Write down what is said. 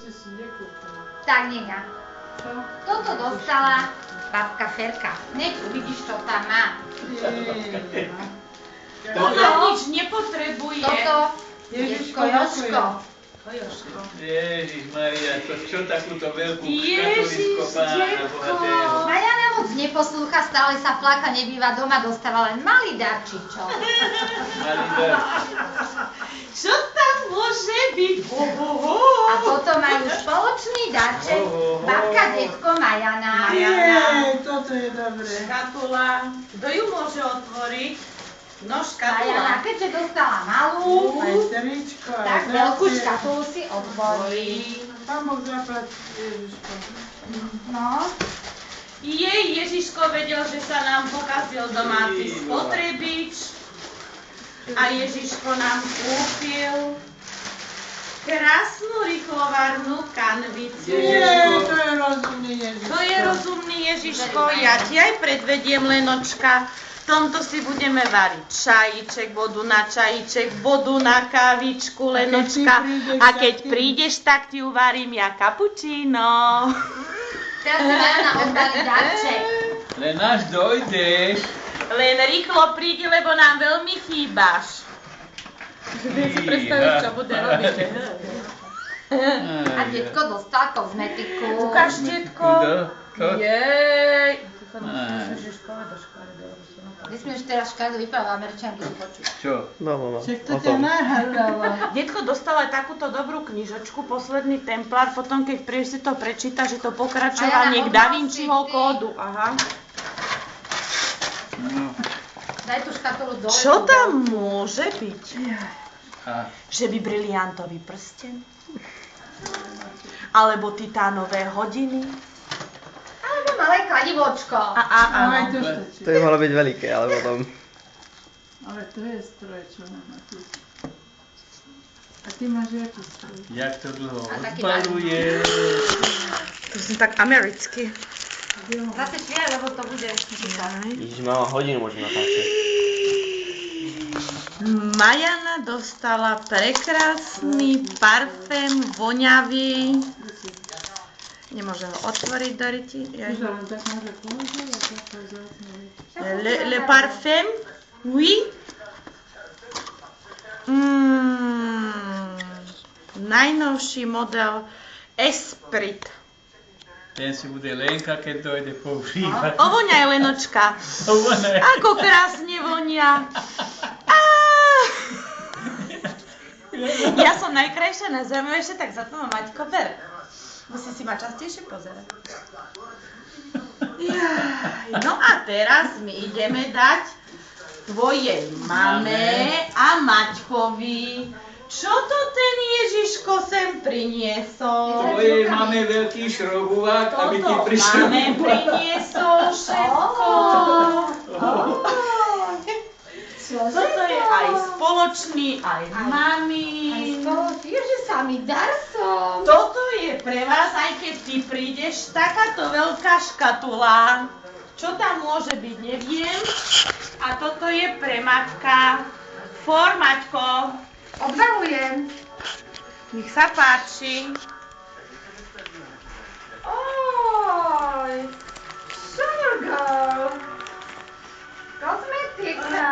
ešte si nekúpila. Tak, nega. Čo? Toto dostala babka Ferka. Nech uvidíš, čo tam má. Ona nič nepotrebuje. Toto Ježiško, Ježko Jožko. Jožko. Ježišmaria, to čo takúto veľkú Ježiš, škatuličko pána detko. bohatého? Majana moc neposlúcha, stále sa fláka, nebýva doma, dostáva len malý darčičok. Malý dar. Čo tam môže byť? A potom majú spoločný darček babka, detko, Majana. Nie, toto je dobré. Škatula. Kto ju môže otvoriť? No, Majana, škatula. keďže dostala malú, Aj tričko, aj tak veľkú zácie. škatulu si otvorí. Pán Boh zaplať, Ježiško. No, Jej Ježiško vedel, že sa nám pokazil domáci spotrebič a Ježiško nám kúpil krásnu rýchlovarnú kanvicu. Nie, to je rozumný Ježiško. To je rozumný Ježiško, ja ti aj predvediem, Lenočka. V tomto si budeme variť čajíček, vodu na čajíček, vodu na kávičku, Lenočka. A keď prídeš, tak ti uvarím ja kapučíno. teraz si Majana odbalí darček. Len až dojdeš. Len rýchlo prídi, lebo nám veľmi chýbaš. Viem si predstaviť, čo bude robiť. A detko dostal kozmetiku. Ukáž, detko. Jej. Musíš povedať do školy. Nesmieš teraz škádu vyprávať, Američanky to počuť. Čo? No. Však to ťa nahrala. Detko dostal aj takúto dobrú knižočku, Posledný templár, potom keď prídeš si to prečíta, že to pokračovanie k Da Vinciho kódu. Aha. No. Daj tú škatulu dole. Čo tam môže byť? A Že by briliantový prsten? Alebo titánové hodiny? Alebo malé kladivočko. Ale to Áno. stačí. To by malo byť veľké, ale potom... Ale to je stroj, čo mám na ty. A ty máš jaký stroj? jak to dlho A taký odbaluje. To som tak americky. Zase šviaj, lebo to bude. Ježiš, mama, hodinu môžem natáčať. Majana dostala prekrásny parfém, voňavý. Nemôže ho otvoriť, Doriti. Čiže len tak môže položiť a tak to zácne. Le parfum, oui. Najnovší model Esprit. Ten si bude Lenka, keď dojde používať. Ovoňaj, Lenočka. Ovoňaj. Ako krásne vonia. Ja som najkrajšia, najzaujímavejšia, tak za to ma Maťko ber. Musí si ma častejšie pozerať. No a teraz my ideme dať tvojej mame a Maťkovi. Čo to ten Ježiško sem priniesol? Tvojej máme veľký šroubovák, aby ti prišiel. Máme priniesol všetko. Toto je aj spoločný, aj mami. Ježe sa mi darcom. Toto je pre vás, aj keď ty prídeš, takáto veľká škatula. Čo tam môže byť, neviem. A toto je pre Maťka. For, Maťko. Odbalujem. Nech sa páči. Oj, Sugar Girl. Kozmetika.